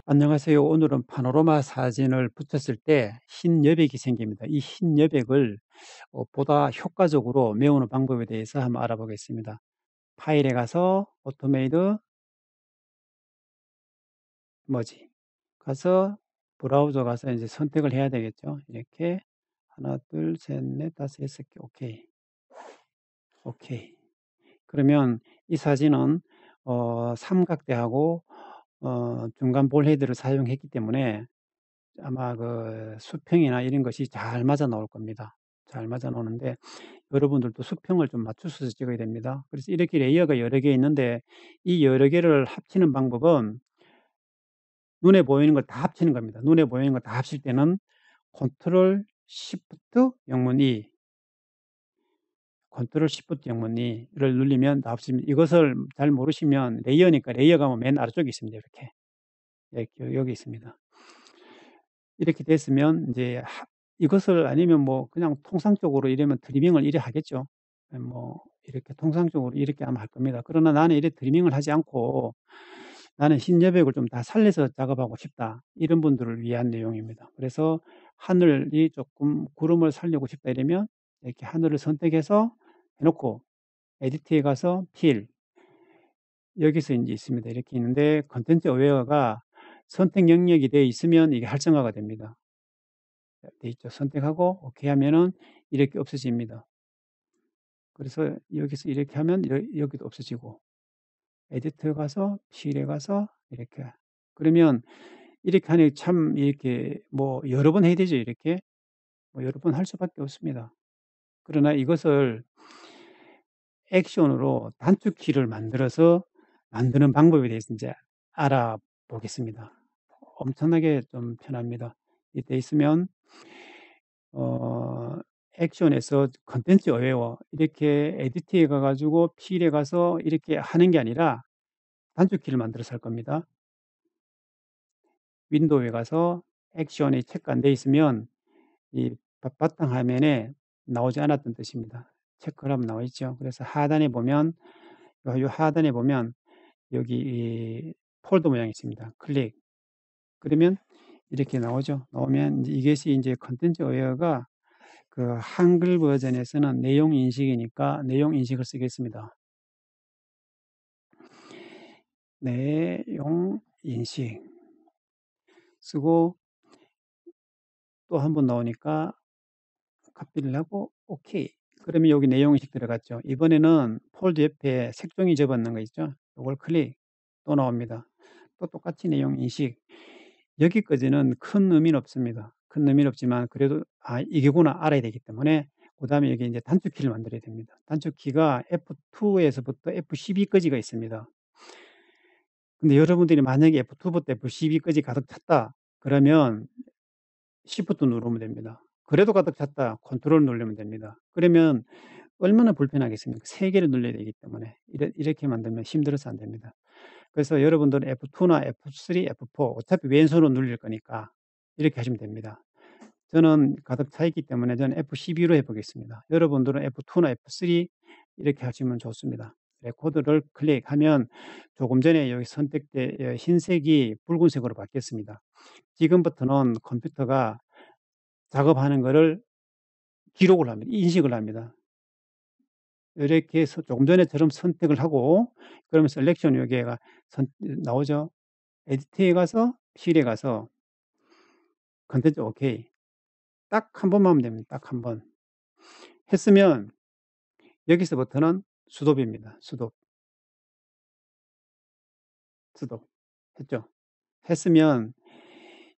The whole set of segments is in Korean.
안녕하세요. 오늘은 파노라마 사진을 붙였을 때 흰 여백이 생깁니다. 이 흰 여백을 보다 효과적으로 메우는 방법에 대해서 한번 알아보겠습니다. 파일에 가서 오토메이드 뭐지? 가서 브라우저 가서 이제 선택을 해야 되겠죠. 이렇게 하나, 둘, 셋, 넷, 다섯, 여섯 개. 오케이. 오케이. 그러면 이 사진은 삼각대하고 중간 볼 헤드를 사용했기 때문에 아마 그 수평이나 이런 것이 잘 맞아 나올 겁니다. 잘 맞아 나오는데 여러분들도 수평을 좀 맞추셔서 찍어야 됩니다. 그래서 이렇게 레이어가 여러 개 있는데 이 여러 개를 합치는 방법은 눈에 보이는 걸 다 합치는 겁니다. 눈에 보이는 걸 다 합칠 때는 컨트롤 시프트 영문 E, 컨트롤 시프트 영문 E를 누르면 다 합칩니다. 이것을 잘 모르시면 레이어니까 레이어가 뭐 맨 아래쪽에 있습니다. 이렇게. 여기 있습니다. 이렇게 됐으면 이제 이것을 아니면 뭐 그냥 통상적으로 이러면 트리밍을 이래 하겠죠. 뭐 이렇게 통상적으로 이렇게 아마 할 겁니다. 그러나 나는 이래 트리밍을 하지 않고 나는 흰 여백을 좀 다 살려서 작업하고 싶다. 이런 분들을 위한 내용입니다. 그래서 하늘이 조금 구름을 살리고 싶다 이러면 이렇게 하늘을 선택해서 해놓고 에디트에 가서 필 여기서 이제 있습니다. 이렇게 있는데 컨텐츠 어웨어가 선택 영역이 되어 있으면 이게 활성화가 됩니다. 돼 있죠. 선택하고 오케이 하면은 이렇게 없어집니다. 그래서 여기서 이렇게 하면 여기도 없어지고 에디터에 가서 필에 가서 이렇게 그러면 이렇게 하니 참 이렇게 뭐 여러 번 해야 되죠. 이렇게 뭐 여러 번 할 수밖에 없습니다. 그러나 이것을 액션으로 단축키를 만들어서 만드는 방법에 대해서 이제 알아보겠습니다. 엄청나게 좀 편합니다. 이때 있으면 어 액션에서 컨텐츠 어웨어 이렇게 에디트에 가 가지고 필에 가서 이렇게 하는 게 아니라 단축키를 만들어서 할 겁니다. 윈도우에 가서 액션이 체크 안 돼 있으면 이 바탕 화면에 나오지 않았던 뜻입니다. 체크를 하면 나와 있죠. 그래서 하단에 보면 요 하단에 보면 여기 이 폴더 모양이 있습니다. 클릭. 그러면 이렇게 나오죠. 나오면 이것이 이제 컨텐츠 어웨어가 그 한글 버전에서는 내용 인식이니까 내용 인식을 쓰겠습니다. 내용 인식 쓰고 또 한 번 나오니까 카피를 하고 오케이. 그러면 여기 내용 인식 들어갔죠. 이번에는 폴드 옆에 색종이 접었는 거 있죠. 이걸 클릭 또 나옵니다. 또 똑같이 내용 인식. 여기까지는 큰 의미는 없습니다. 큰 의미는 없지만 그래도 이게구나 알아야 되기 때문에 그다음에 여기 이제 단축키를 만들어야 됩니다. 단축키가 F2에서부터 F12까지가 있습니다. 근데 여러분들이 만약에 F2부터 F12까지 가득 찼다 그러면 Shift 누르면 됩니다. 그래도 가득 찼다 컨트롤 누르면 됩니다. 그러면 얼마나 불편하겠습니까? 3 개를 눌러야 되기 때문에 이렇게 만들면 힘들어서 안 됩니다. 그래서 여러분들은 F2나 F3, F4 어차피 왼손으로 눌릴 거니까 이렇게 하시면 됩니다. 저는 가득 차 있기 때문에 저는 F12로 해 보겠습니다. 여러분들은 F2나 F3 이렇게 하시면 좋습니다. 레코드를 클릭하면 조금 전에 여기 선택된 흰색이 붉은색으로 바뀌었습니다. 지금부터는 컴퓨터가 작업하는 거를 기록을 합니다. 인식을 합니다. 이렇게 해서 조금 전에처럼 선택을 하고 그러면 셀렉션 여기가 나오죠. 에디트에 가서 필에 가서 컨텐츠 오케이. 딱 한 번만 하면 됩니다. 딱 한 번. 했으면 여기서부터는 수도입니다. 수도. 수도. 했죠. 했으면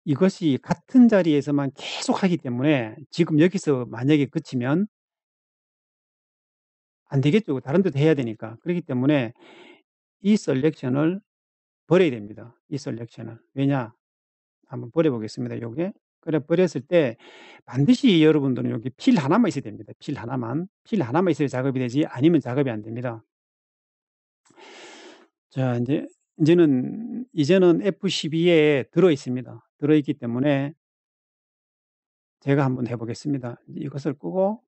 이것이 같은 자리에서만 계속 하기 때문에 지금 여기서 만약에 그치면 안 되겠죠. 다른 데도 해야 되니까. 그렇기 때문에 이 셀렉션을 버려야 됩니다. 이 셀렉션을. 왜냐? 한번 버려 보겠습니다. 요게. 그래 버렸을 때 반드시 여러분들은 여기 필 하나만 있어야 됩니다. 필 하나만. 필 하나만 있어야 작업이 되지 아니면 작업이 안 됩니다. 자 이제는 F12에 들어 있습니다. 들어 있기 때문에 제가 한번 해 보겠습니다. 이것을 끄고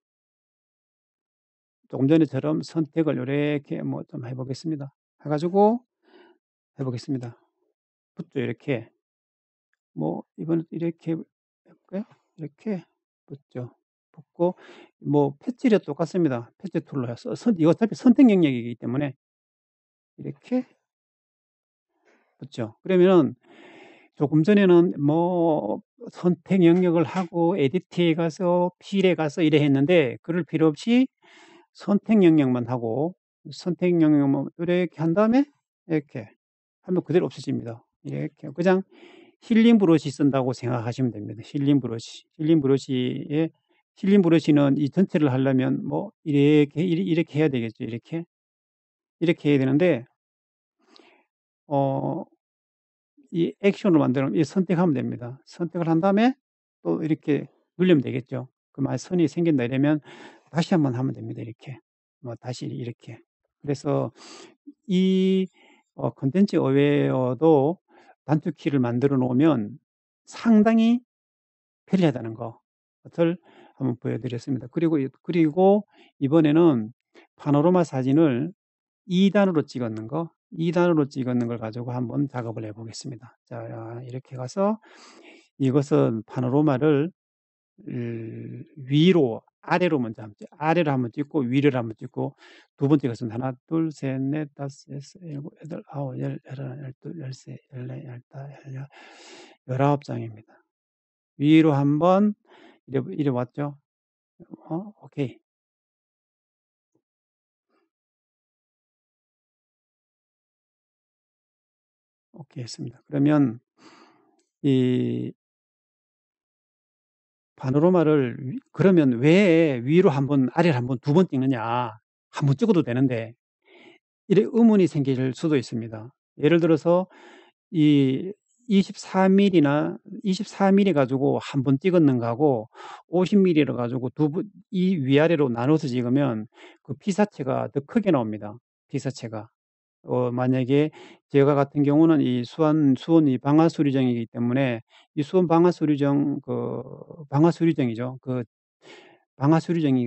조금 전에처럼 선택을 요렇게 뭐 좀 해 보겠습니다. 해 가지고 해 보겠습니다. 붙죠 이렇게. 뭐 이번에 이렇게 해 볼까요? 이렇게 붙죠. 붙고 뭐 패치도 똑같습니다. 패치 툴로 해서 이거 어차피 선택 영역이기 때문에 이렇게 붙죠. 그러면은 조금 전에는 뭐 선택 영역을 하고 에디트에 가서 필에 가서 이래 했는데 그럴 필요 없이 선택 영역만 하고 선택 영역만 이렇게 한 다음에 이렇게 하면 그대로 없어집니다. 이렇게 그냥 힐링 브러시 쓴다고 생각하시면 됩니다. 힐링 브러시. 힐링 브러시는 이 전체를 하려면 뭐 이렇게 해야 되겠죠. 이렇게 해야 되는데 어 이 액션을 만들면 이 선택하면 됩니다. 선택을 한 다음에 또 이렇게 누르면 되겠죠. 그 만약 선이 생긴다 이러면 다시 한번 하면 됩니다. 이렇게. 뭐 다시 이렇게. 그래서 이 컨텐츠 어웨어도 단축키를 만들어 놓으면 상당히 편리하다는 것을 한번 보여 드렸습니다. 그리고 이번에는 파노라마 사진을 2 단으로 찍었는 거, 2 단으로 찍었는 걸 가지고 한번 작업을 해 보겠습니다. 자, 이렇게 가서 이것은 파노라마를 위로 아래로 먼저 아래로 한번 찍고 위를 한번 찍고 두 번째 것은 하나, 둘, 셋, 넷, 다섯, 여섯, 일곱, 여덟, 아홉, 열, 열하나, 열둘, 열세, 열네, 열다섯, 열여 19 장입니다. 위로 한번 이래 왔죠? 오케이. 오케이 했습니다. 그러면 이 파노라마를 그러면 왜 위로 한번 아래로 한번 두 번 찍느냐. 한번 찍어도 되는데 이래 의문이 생길 수도 있습니다. 예를 들어서 이 24mm나 24mm 가지고 한 번 찍었는 거하고 50mm를 가지고 이 위아래로 나눠서 찍으면 그 피사체가 더 크게 나옵니다. 피사체가. 만약에 제가 같은 경우는 이 수원 방아수리정이기 때문에 이 수원 방아수리정 방아수리정이죠. 그 방아수리정이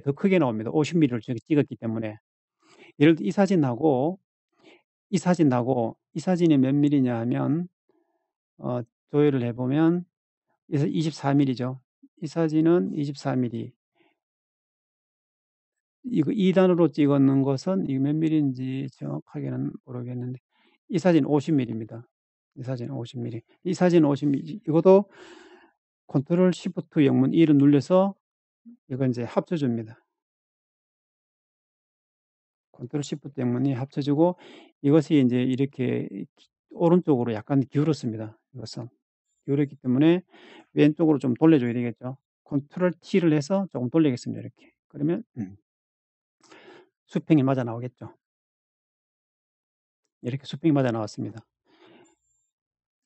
더 크게 나옵니다. 50mm를 찍었기 때문에. 예를 들어 이 사진이 몇 밀리냐 하면 조회를 해 보면 24mm죠. 이 사진은 24mm. 이거 2 단으로 찍었는 것은 이게 몇 밀리인지 정확하게는 모르겠는데 이 사진 50mm입니다. 이 사진 50mm. 이 사진 50mm. 이것도 컨트롤 시프트 영문 1을 눌러서 이거 인제 합쳐 줍니다. 컨트롤 시프트 영문이 합쳐 주고 이것이 인제 이렇게 오른쪽으로 약간 기울었습니다. 이것은. 기울었기 때문에 왼쪽으로 좀 돌려 줘야 되겠죠. 컨트롤 T를 해서 조금 돌리겠습니다. 이렇게. 그러면 수평이 맞아 나오겠죠. 이렇게 수평이 맞아 나왔습니다.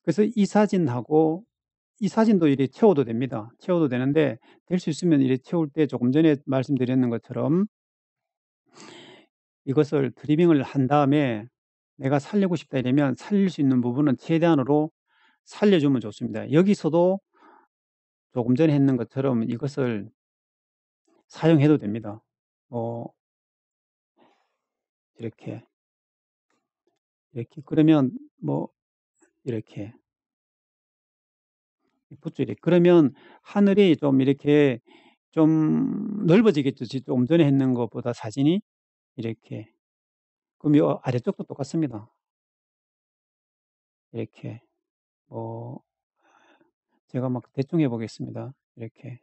그래서 이 사진도 이렇게 채워도 됩니다. 채워도 되는데 될 수 있으면 이렇게 채울 때 조금 전에 말씀드렸는 것처럼 이것을 트리밍을 한 다음에 내가 살리고 싶다 이러면 살릴 수 있는 부분은 최대한으로 살려주면 좋습니다. 여기서도 조금 전에 했는 것처럼 이것을 사용해도 됩니다. 이렇게 그러면 뭐 이렇게 붙죠. 그러면 하늘이 좀 이렇게 좀 넓어지겠죠. 조금 전에 했는 것보다 사진이 이렇게. 그럼 요 아래쪽도 똑같습니다. 이렇게 뭐 제가 막 대충 해 보겠습니다. 이렇게.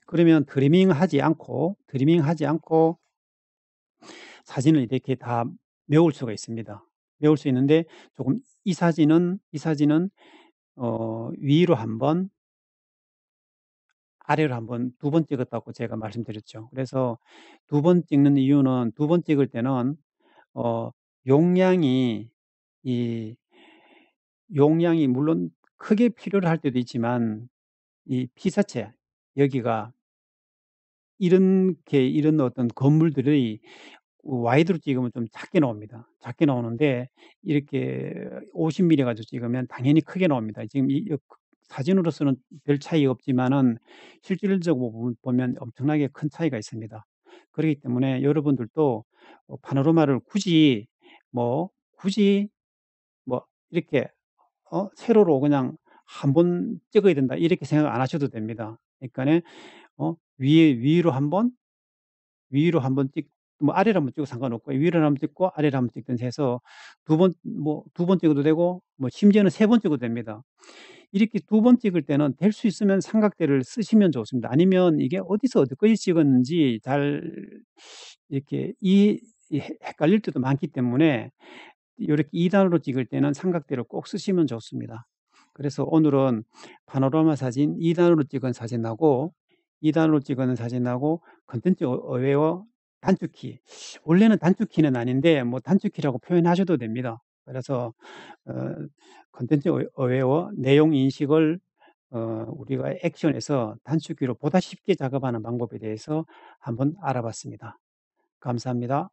그러면 드리밍 하지 않고 사진을 이렇게 다 메울 수가 있습니다. 메울 수 있는데 조금 이 사진은 위로 한 번, 아래로 한 번, 두 번 찍었다고 제가 말씀드렸죠. 그래서 두 번 찍는 이유는 두 번 찍을 때는 어 용량이 이 용량이 물론 크게 필요로 할 때도 있지만 이 피사체 여기가 이런 어떤 건물들의 와이드로 찍으면 좀 작게 나옵니다. 작게 나오는데 이렇게 50mm 가지고 찍으면 당연히 크게 나옵니다. 지금 사진으로서는 별 차이 없지만은 실질적으로 보면 엄청나게 큰 차이가 있습니다. 그렇기 때문에 여러분들도 파노라마를 굳이 뭐 굳이 뭐 이렇게 세로로 그냥 한 번 찍어야 된다 이렇게 생각 안 하셔도 됩니다. 그러니까는 위로 한번 위로 한번 찍 뭐 아래로 한번 찍어도 상관없고 위로 한번 찍고 아래로 한번 찍든지 해서 두 번 찍어도 되고 뭐 심지어는 세 번 찍어도 됩니다. 이렇게 두 번 찍을 때는 될 수 있으면 삼각대를 쓰시면 좋습니다. 아니면 이게 어디서 어디까지 찍었는지 잘 이렇게 헷갈릴 때도 많기 때문에 요렇게 2 단으로 찍을 때는 삼각대를 꼭 쓰시면 좋습니다. 그래서 오늘은 파노라마 사진 2 단으로 찍은 사진하고 2 단으로 찍은 사진하고 컨텐츠 어웨어 단축키, 원래는 단축키는 아닌데 뭐 단축키라고 표현하셔도 됩니다. 그래서 어 컨텐츠 어웨어 내용 인식을 우리가 액션에서 단축키로 보다 쉽게 작업하는 방법에 대해서 한번 알아봤습니다. 감사합니다.